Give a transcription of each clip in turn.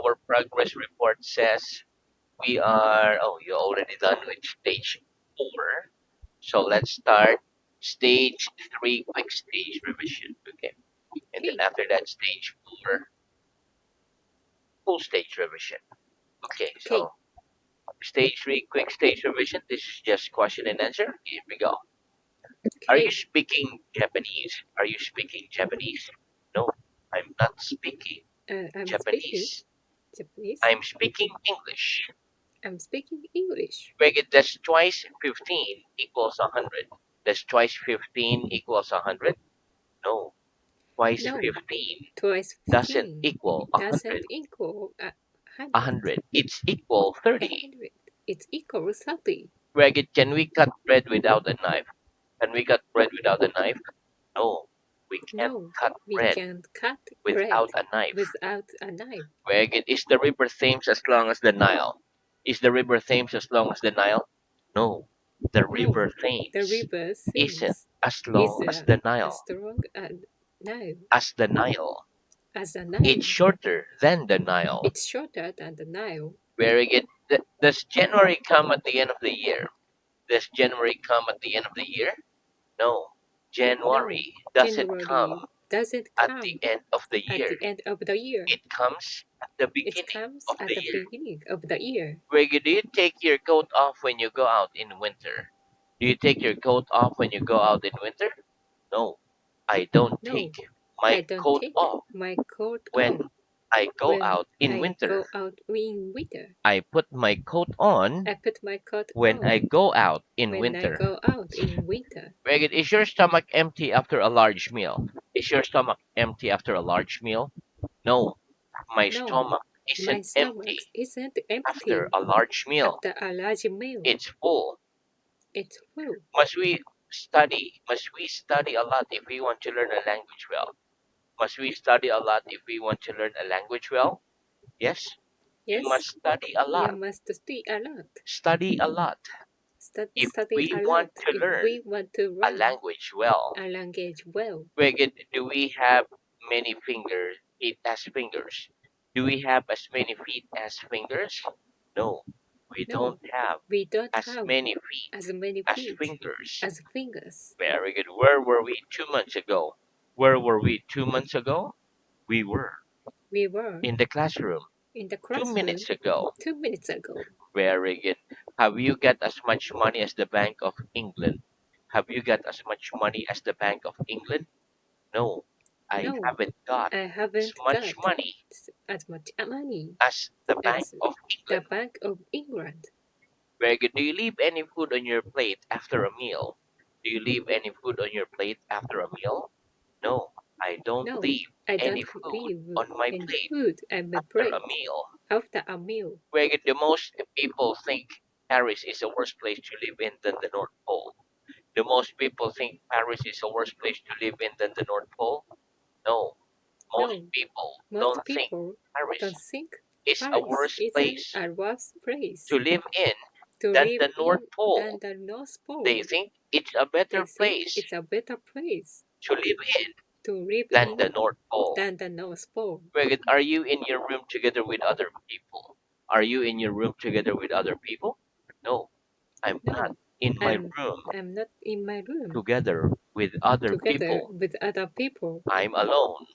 our progress report says we are, oh, you're already done with stage 4. So let's start stage 3, quick stage revision. Okay. And then Okay. after that, stage 4, full stage revision. Okay. Okay. So stage 3, quick stage revision. This is just question and answer. Here we go. Are you Okay. speaking Japanese? Are you speaking Japanese? No, I'm not speaking I'm speaking Japanese. Japanese. I'm speaking English. I'm speaking English. Make it does twice 15 equals 100. Does twice 15 equals 100? No, twice No, 15 twice doesn't 15 equal 100. doesn't equal 100. 100. It's equal 30. 100. It's equal 30. Reggie, can we cut bread without a knife? Can we cut bread without a knife? No, we can't No, cut we bread can't cut bread without a knife. without a knife. Reggie, is the river Thames as long as the Nile? Is the river Thames as long as the Nile? No, the No, river the Thames river isn't Thames as is long as the as Nile. strong as now As the Nile. as the It's Nile. shorter than the Nile. It's shorter than the Nile. Very good. Does January come at the end of the year? Does January come at the end of the year? No. No, January doesn't January come doesn't at the come end of the at year. the end of the year. It comes at the It beginning comes of at the the year. beginning of the year. Where do you take your coat off when you go out in winter? Do you take your coat off when you go out in winter? No, I don't No, take my I don't coat take off my coat off when I go when out in I winter. go out in winter. I put my coat on I put my coat when I on go out in when I winter. go out in winter. Very good. Is your stomach empty after a large meal? Is your stomach empty after a large meal? No, my No, stomach my isn't stomach empty isn't after empty a large meal. after a large meal. It's full. It's full. Must we study? Must we study a lot if we want to learn a language well? Must we study a lot if we want to learn a language well? Yes, you Yes, must study a you lot. must study a lot. Study a lot if Study we a want lot to if learn we want to a learn language well. a language well. Wait, do we have many fingers? Feet as fingers. Do we have as many feet as fingers? No, we No, don't have we don't as have many feet as many as feet fingers. as fingers. Very good. Where were we 2 months ago? Where were we 2 months ago? We were We were in the classroom in the 2 minutes classroom ago. 2 minutes ago. Very good. Have you got as much money as the Bank of England? Have you got as much money as the Bank of England? No, I No, haven't got I as haven't much got money as much money as the Bank as of the England. Bank of England. Very good. Do you leave any food on your plate after a meal? Do you leave any food on your plate after a meal? No, I don't No, leave I any don't food leave on my any plate food on my after a plate meal. after a meal. Very good. The most people think Paris is a worse place to live in than the North Pole. Do most people think Paris is a worse place to live in than the North Pole? No, most No, people most don't think people Paris don't think is a Paris worse isn't place a worse to place live in to than live the North in than Pole. the North They Pole. think it's a better They think place it's a better place to live in to live than the in North Pole. than the North Pole. Very good. Are you in your room together with other people? Are you in your room together with other people? No, I'm not No, in my I'm room I'm not in my room together with other together people. with other people. I'm alone.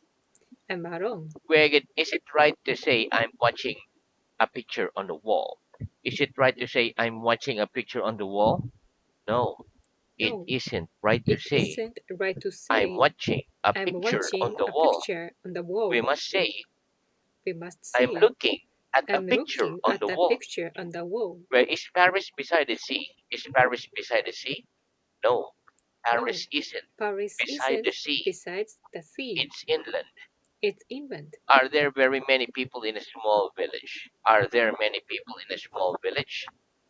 I'm alone. Greg, is it right to say I'm watching a picture on the wall? Is it right to say I'm watching a picture on the wall? No, it No, isn't right to it say isn't right to I'm say watching a I'm picture on watching the a wall. picture on the We wall. must say We must I'm say looking at a I'm picture looking on at the a wall. picture on the wall. Where is Paris beside the sea? Is Paris beside the sea? No, No, Paris isn't Paris beside the isn't sea. besides the sea. It's inland. It's inland. Are there very many people in a small village? Are there many people in a small village?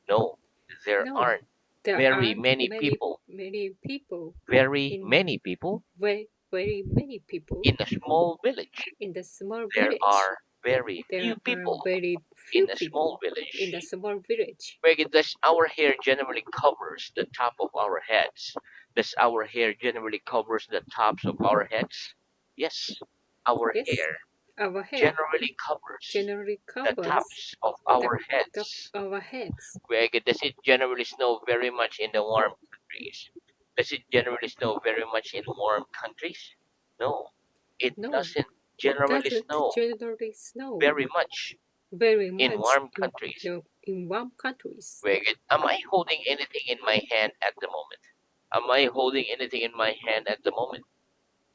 No, there No, aren't there very aren't many people. many people Very in many people very many people in a small village. in the small There village. are very few There are people very in few a small people in village. the small village. Where does our hair generally covers the top of our heads? Does our hair generally covers the tops of our heads? Yes, our Yes, hair Our head generally covers generally the covers tops of the our top heads. of our heads. Greg, does it generally snow very much in the warm countries? Does it generally snow very much in warm countries? No, it No, doesn't it generally doesn't snow generally snow very much very in much warm countries. in warm countries. Greg, am I holding anything in my hand at the moment? Am I holding anything in my hand at the moment?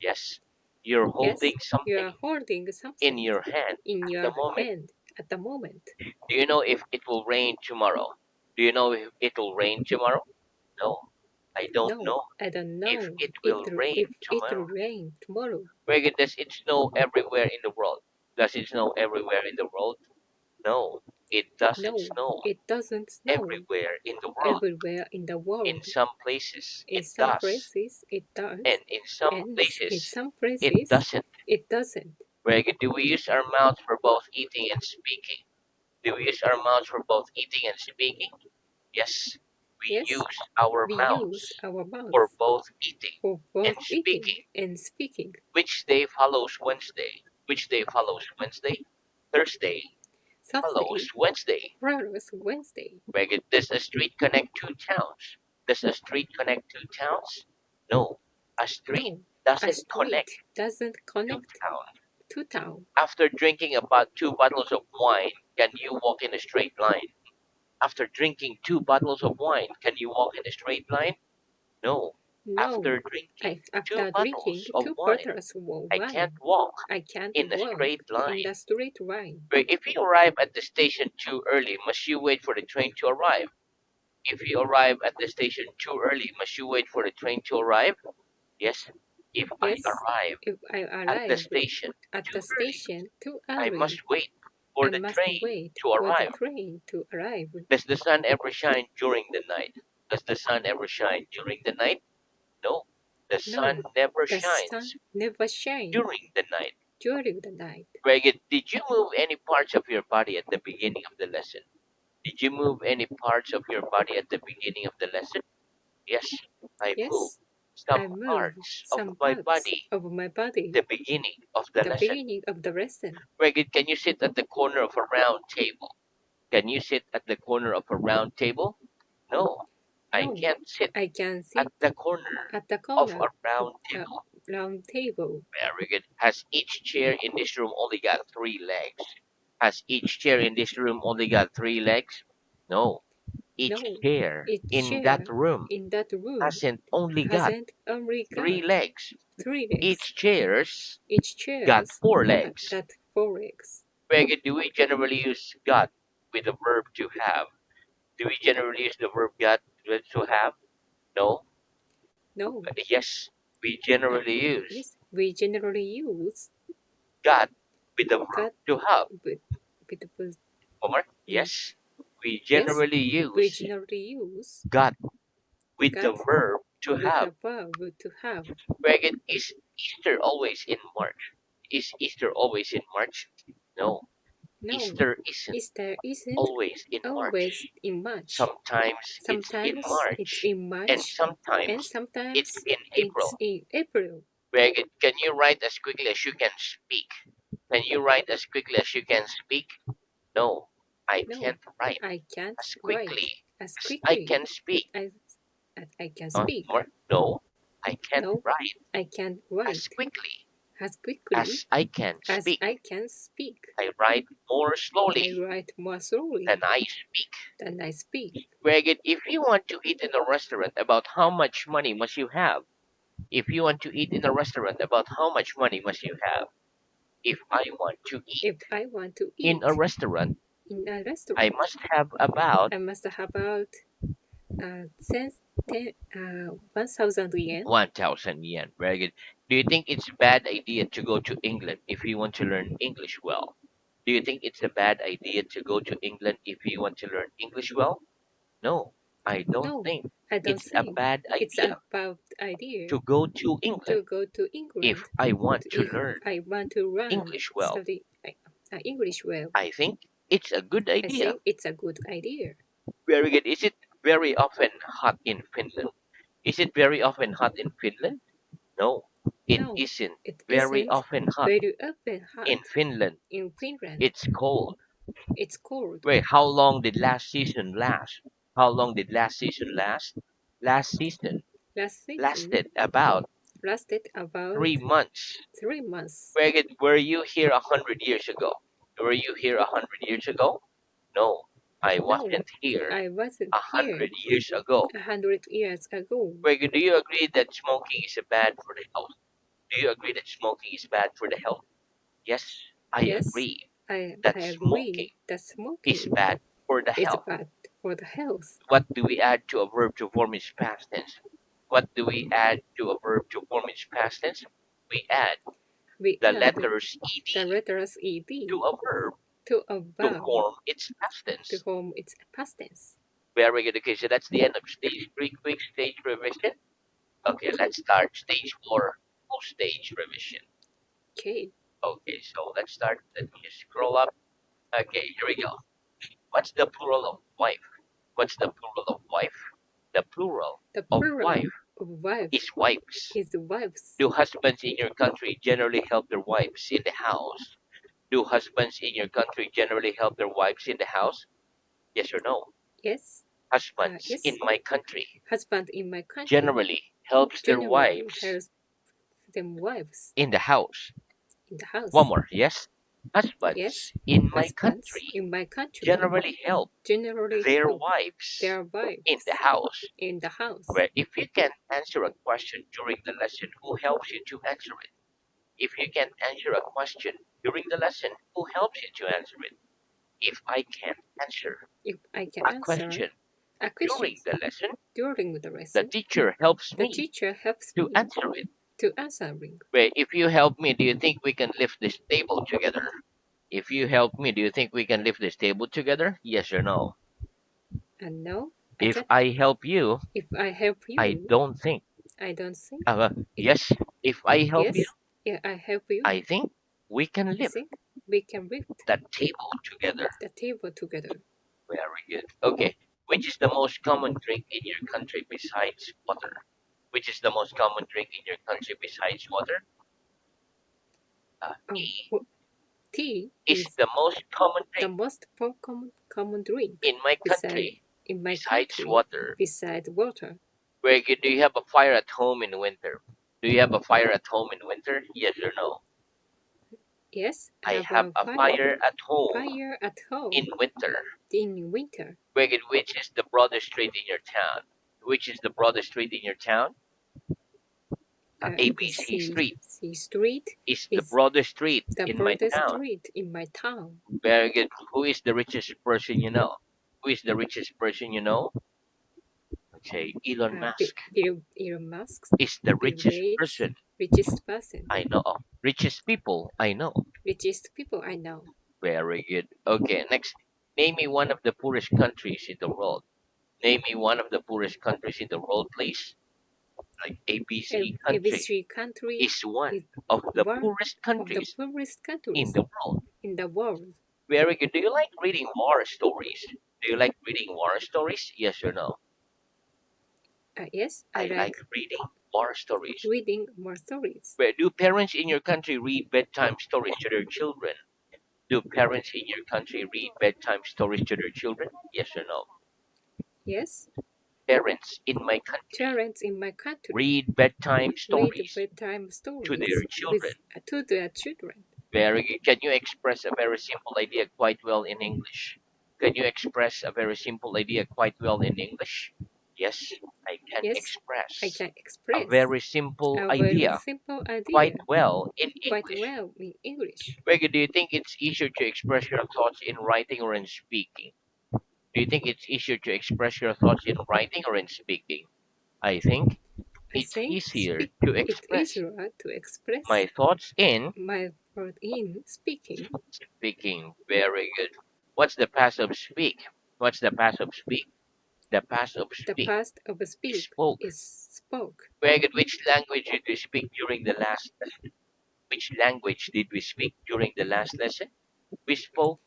Yes. You're Yes, holding you something are holding in something your hand in at the your moment. hand at the moment. Do you know if it will rain tomorrow? Do you know if it will rain tomorrow? No, I don't No, know I don't if know it will rain if it will tomorrow. rain tomorrow. Where does it snow everywhere in the world? Does it snow everywhere in the world? No, it doesn't No, snow it doesn't snow everywhere in the world. everywhere in the In world. some places In it some does, places it does, and in some and in places some it places doesn't. it doesn't. Where do we use our mouth for both eating and speaking? Do we use our mouths for both eating and speaking? Yes, we Yes, use our we use mouths our for mouth both eating for and both eating speaking. and speaking. Which day follows Wednesday? Which day follows Wednesday? Thursday follows Thursday Wednesday. follows Wednesday. Does a street connect two towns? Does a street connect two towns? No, a street No, a doesn't connect street doesn't two connect towns. to town. After drinking about 2 bottles of wine, can you walk in a straight line? After drinking 2 bottles of wine, can you walk in a straight line? No. No, After drinking two after drinking bottles of two wine, bottles of I can't wine, walk I can't in a walk straight in line. the straight line. But if you arrive at the station too early, must you wait for the train to arrive? If you arrive at the station too early, must you wait for the train to arrive? Yes. If I Yes, arrive if I at the arrive station at too the early, station too I early, must wait for I the must train wait to for the arrive. train to arrive. Does the sun ever shine during the night? Does the sun ever shine during the night? No. The sun No, never the shines sun never shines during the night. during the night. Greg, did you move any parts of your body at the beginning of the lesson? Did you move any parts of your body at the beginning of the lesson? Yes, I moved Yes, some I move parts of some my parts body of my body at the beginning of the the lesson. beginning of the lesson. Greg, can you sit at the corner of a round table? Can you sit at the corner of a round table? No, I No, can't sit I can at sit the corner at the of corner a of round a table. round table. Very good. Has each chair in this room only got 3 legs? Has each chair in this room only got 3 legs? No. Each No, chair each in that chair room in that room hasn't only got hasn't only three got legs. 3 legs. Each chair's Each got chair's four legs. got 4 legs. Greg, do we generally use got with the verb to have? Do we generally use the verb got with to have? No. No, Yes, we uh, generally use yes, we generally use got with the verb got to have. with with the Omar? uh, Yes, we yes, generally we use generally use got with the got verb to with have. the verb to have. Greg, is Easter always in March? Is Easter always in March? No, No, Easter isn't Easter isn't always in always March. in March. Sometimes it's in Sometimes it's March, in and March, and sometimes it's sometimes in it's April. in April. Greg, can you write as quickly as you can speak? Can you write as quickly as you can speak? No, I No, can't write I can't as write quickly as as I quickly can speak. as, as I can speak. Or no, I can't No, write I can't as write quickly as quickly as I can as speak. I can speak. I write more I slowly write more slowly than I speak. than I speak. Greg, if you want to eat in a restaurant, about how much money must you have? If you want to eat in a restaurant, about how much money must you have? If I want to eat If I want to in a eat restaurant, in a I restaurant, must have about I must have about 1,000 yen. 1,000 yen. Very good. Do you think it's a bad idea to go to England if you want to learn English well? Do you think it's a bad idea to go to England if you want to learn English well? No, I don't No, think I don't it's a think bad it's a idea bad idea to go to to England go to if England I want to if learn I want to learn English well. study English well. I think it's a good I idea. think it's a good idea. Very good. Is it very often hot in Finland? Is it very often hot in Finland? No. It No, isn't it very isn't often hot. very open hot. In Finland, In Finland, it's cold. it's cold. Wait, how long did last season last? How long did last season last? Last season Last season lasted about lasted about 3 months. 3 months. Were you here 100 years ago? Were you here 100 years ago? No, I No, wasn't here I wasn't a here hundred years ago. 100 years ago. Wait, do you agree that smoking is bad for the health? Do you agree that smoking is bad for the health? Yes, I Yes, agree I that agree smoking that is smoking bad for the is health. bad for the health. What do we add to a verb to form its past tense? What do we add to a verb to form its past tense? We add We the add letters the ed letters ed to a verb to a to verb form its past to tense. form its past tense. Very good. Okay, so that's the end of stage three, quick stage revision. Okay, Okay, let's start stage four, full stage revision. okay. Okay, so let's start. Let me just scroll up. Okay, here we go. What's the plural of wife? What's the plural of wife? The plural The of plural wife of wife is wives. is wives. Do husbands in your country generally help their wives in the house? Do husbands in your country generally help their wives in the house? Yes or no? Yes, Husbands in yes. my country Husband in my country generally helps their generally wives has them wives in the house. in the One house. more, yes? Yes, Husbands in my husbands country in my country generally help generally their help wives their in the wives house. in the house. Where if you can answer a question during the lesson, who helps you to answer it? If you can answer a question during the lesson, who helps you to answer it? If I can answer If I can a answer question a question during the lesson, during the the lesson, teacher helps the me teacher helps to me answer it. to answering. Where if you help me, do you think we can lift this table together? If you help me, do you think we can lift this table together? Yes or no? And no, I If can. I help you, If I help I you, don't think. I don't think Uh, it. yes, if I help you, Yes, yeah, I help you. I think we can I lift think we can lift that table together. the table together. Very good. Okay. Which is the most common drink in your country besides water? Which is the most common drink in your country besides water? Oh, Tea tea is is the most common the drink most common drink in my beside country in my besides country water. beside water. Do you have a fire at home in winter? Do you have a fire at home in winter? Yes or no? Yes, I I have have a a fire at home fire at in home winter. in winter. Which is the broadest street in your town? Which is the broadest street in your town? The ABC Street C Street is the is broadest street the in my broadest town. street in my town. Very good. Who is the richest person you know? Who is the richest person you know? Okay, Elon Musk Elon Musk, is the Bill richest Gates, person richest person, I know of. Richest people I know. richest people I know. Very good. Okay, next. Name me one of the poorest countries in the world. Name me one of the poorest countries in the world, please. Like ABC country ABC country is one is of the one poorest of the countries poorest in countries the world. in the world. Very good. Do you like reading war stories? Do you like reading war stories? Yes or no? Yes, I I like like reading war stories. reading more stories. But do parents in your country read bedtime stories to their children? Do parents in your country read bedtime stories to their children? Yes or no? Yes, Parents in my country parents in my country read bedtime read stories bedtime to their stories children. with to their children. Very good. Can you express a very simple idea quite well in English? Can you express a very simple idea quite well in English? Yes, I can Yes, I express can a express very simple a very idea simple quite idea well in quite English. well in English. Vega, do you think it's easier to express your thoughts in writing or in speaking? Do you think it's easier to express your thoughts in writing or in speaking? I think I it's think easier to it express easier to express my thoughts in my thought in speaking. speaking. Very good. What's the past of speak? What's the past of speak? The past of The speak past of is speak spoke. is spoke. Very good. Which language did we speak during the last lesson? Which language did we speak during the last lesson? We spoke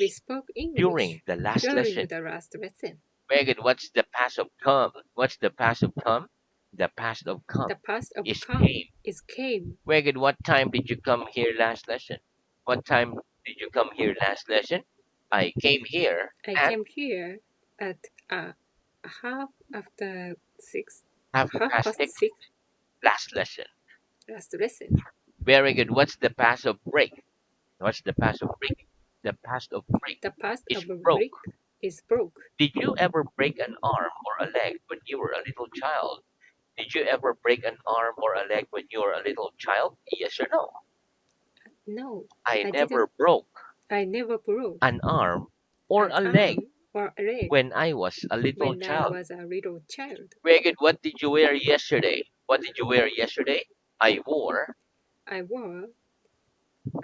We English spoke during English the last during lesson. the last lesson. Very good. What's the past of come? What's the past of come? The past of come The past of is come came. is came. Very good. What time did you come here last lesson? What time did you come here last lesson? I came here I at came here at half after six, half half past past six six last lesson. last lesson. Very good. What's the past of break? What's the past of break? The past of break The past is of a broke. brick is broke. Did you ever break an arm or a leg when you were a little child? Did you ever break an arm or a leg when you were a little child? Yes or no? No, I I never didn't. broke I never broke an arm or an a leg arm or a leg when I was a little when I child. was a little child. Very good. What did you wear yesterday? What did you wear yesterday? I wore I wore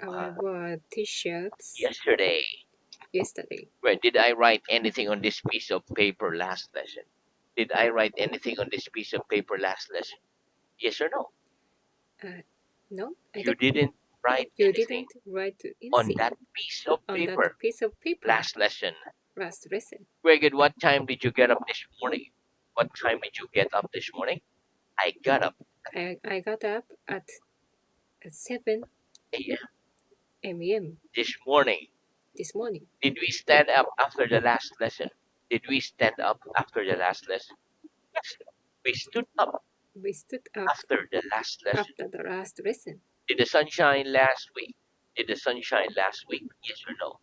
I uh, wore t-shirts yesterday. yesterday. Where did I write anything on this piece of paper last lesson? Did I write anything on this piece of paper last lesson? Yes or no? Uh, no, I You don't. didn't write You anything didn't write on anything that piece of on that paper piece of paper last lesson. last lesson. Very good. What time did you get up this morning? What time did you get up this morning? I got up I got up at 7 a.m. a.m. this morning. this morning. Did we stand up after the last lesson? Did we stand up after the last lesson? Yes. We stood up We stood up after the last lesson. after the last lesson. Did the sun shine last week? Did the sun shine last week? Yes or no?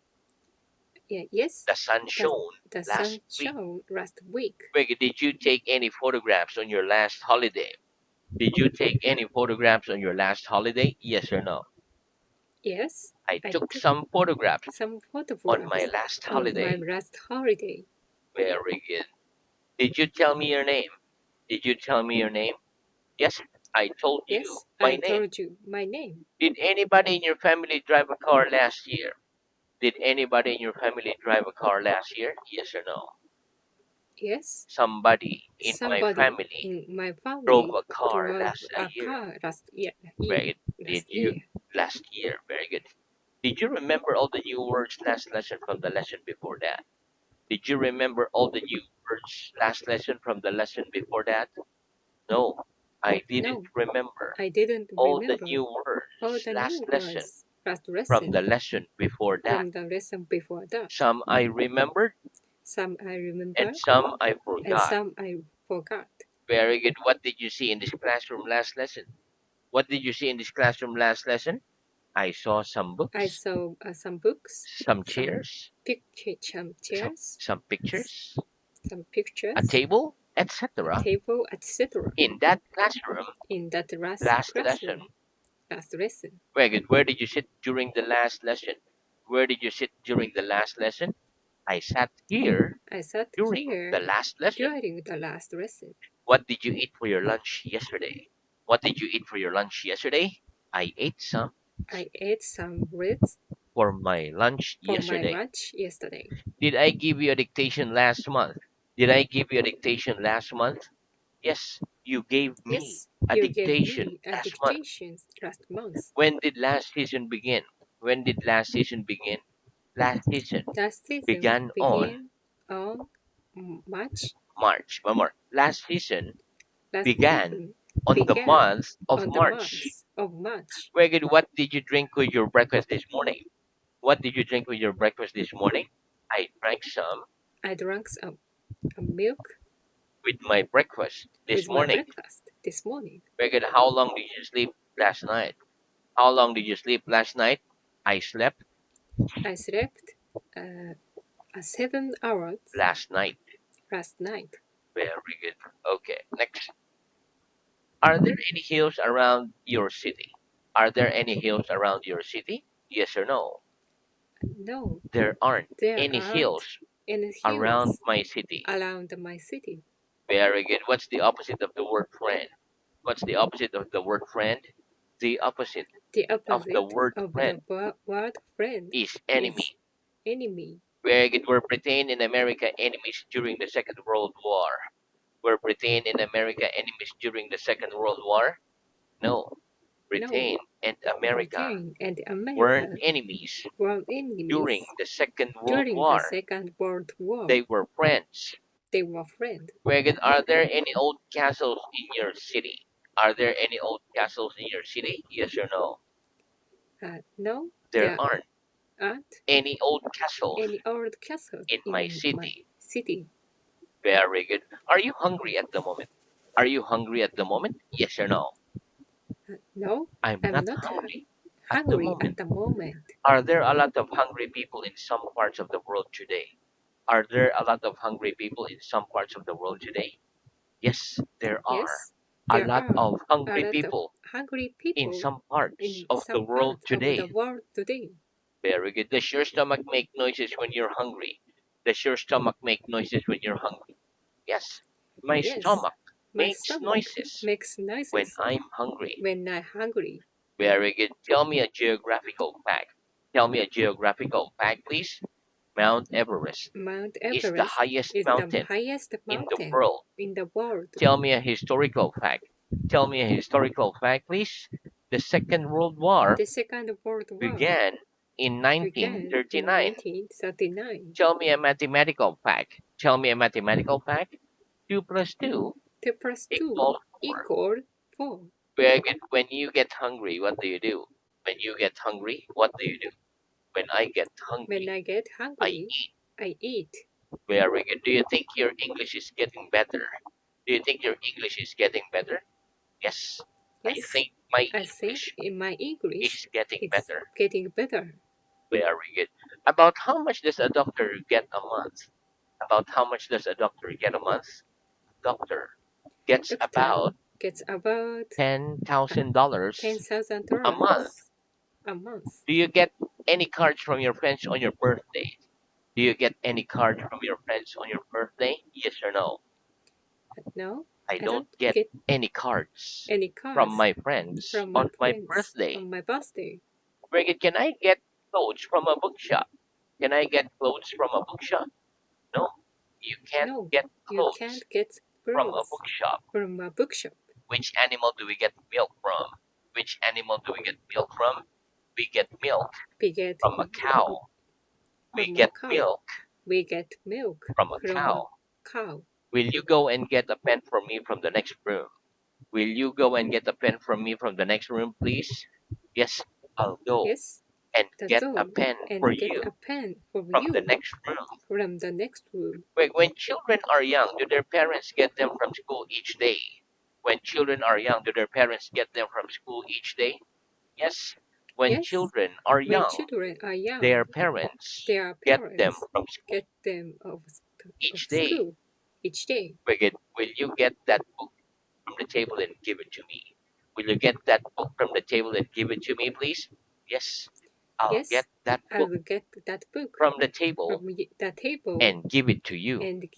Yeah, yes, The sun the, shone the last sun week. shone last week. Greg, did you take any photographs on your last holiday? Did you take any photographs on your last holiday? Yes or no? Yes, I I took took some photographs some on my photographs last on my holiday. last holiday. Very good. Did you tell me your name? Did you tell me your name? Yes, I told you Yes, my I name. told you my name. Did anybody in your family drive a car last year? Did anybody in your family drive a car last year? Yes or no? Yes, Somebody in my somebody family in my drove family a car drove last a a year. car last year. Very good. Did Last you year. last year? Very good. Did you remember all the new words last lesson from the lesson before that? Did you remember all the new words last lesson from the lesson before that? No, I didn't No, remember I didn't all the remember new all words the last new lesson words last from the lesson lesson before that. from the lesson before that. Some I remembered Some I and remember some I and forgot. some I forgot. Very good. What did you see in this classroom last lesson? What did you see in this classroom last lesson? I saw some I books, saw some books, some some chairs, some some, chairs, some s- pictures, some a pictures, table, a etc. table, etc. in that classroom in that last last lesson. classroom last lesson. Very good. Where did you sit during the last lesson? Where did you sit during the last lesson? I sat here I sat during the here last lesson. during the last lesson. What did you eat for your lunch yesterday? What did you eat for your lunch yesterday? I ate some I ate some breads for my lunch for my yesterday. lunch yesterday. Did I give you a dictation last month? Did I give you a dictation last month? Yes, you gave me Yes, a you gave dictation me a last month. dictation last month. When did last season begin? When did last season begin? Last season Last season began on began on March. March. One more. Last season Last began season on the began month of on the March. month of March. Very good. What did you drink with your breakfast this morning? What did you drink with your breakfast this morning? I drank some I drank some milk with my breakfast this with my morning. breakfast this morning. Very good. How long did you sleep last night? How long did you sleep last night? I slept I slept uh, 7 hours last night. last night. Very good. Okay, next. Are there any hills around your city? Are there any hills around your city? Yes or no? No, There aren't there any aren't hills any around hills my city. around my city. Very good. What's the opposite of the word friend? What's the opposite of the word friend? The opposite The of the opposite word of friend the word friend is is enemy. enemy. Very good. Were Britain and America enemies during the Second World War? Were Britain and America enemies during the Second World War? No. No, Britain and America Britain and weren't America enemies were during enemies the Second World during the War. Second World War. They were friends. They were friends. Megan, are there any old castles in your city? Are there any old castles in your city? Yes or no? No, There there aren't aren't any old castles any old castles in my in my city. city. Very good. Are you hungry at the moment? Are you hungry at the moment? Yes or no? No, I'm I'm not not hungry at the hungry at moment. the moment. Are there a lot of hungry people in some parts of the world today? Are there a lot of hungry people in some parts of the world today? Yes, there are Yes, a there lot are of a hungry lot of people hungry in people some parts in of the some world parts of the today. world today. Very good. Does your stomach make noises when you're hungry? Does your stomach make noises when you're hungry? Yes, my Yes, stomach my makes stomach noises makes when noises I'm hungry. when I'm hungry. Very good. Tell me a geographical fact. Tell me a geographical fact, please. Mount Everest Mount is the Everest highest is the mountain highest in the mountain world. in the world. Tell me a historical fact. Tell me a historical fact, please. The Second World War The Second World War began in began in 1939. 1939. Tell me a mathematical fact. Tell me a mathematical fact. 2 plus 2 2 plus 2 equals 4. equal 4. When you get hungry, what do you do? When you get hungry, what do you do? When I get When hungry, I get I hungry, eat. I eat. Very good. Do you think your English is getting better? Do you think your English is getting better? Yes. I Yes, think my I think English in my English is getting it's better. getting better. Very good. About how much does a doctor get a month? About how much does a doctor get a month? Doctor gets Doctor about gets about $10,000 a month. $10,000 a month. Do you get any cards from your friends on your birthday? Do you get any cards from your friends on your birthday? Yes or no? No, I I don't don't get get any cards any from cards my friends from my on my friends birthday. on my birthday. Reggie, can I get clothes from a bookshop? Can I get clothes from a bookshop? No, you can't No, get you clothes can't get from a clothes bookshop. from a bookshop. Which animal do we get milk from? Which animal do we get milk from? We get milk We get from a cow. We from a get cow. milk We get milk from a from a cow. cow. Will you go and get a pen for me from the next room? Will you go and get a pen from me from the next room, please? Yes, I'll go Yes, and that's get a all. pen And for get you a pen for from the you next room. from the next room. Wait, when children are young, do their parents get them from school each day? When children are young, do their parents get them from school each day? Yes. When Yes, children are when young, children are young, their parents their get them parents from school get them of each day. school each day. Will you get that book from the table and give it to me? Will you get that book from the table and give it to me, please? Yes, I'll get Yes, that I book will get that book from the table from the table and give it to you. and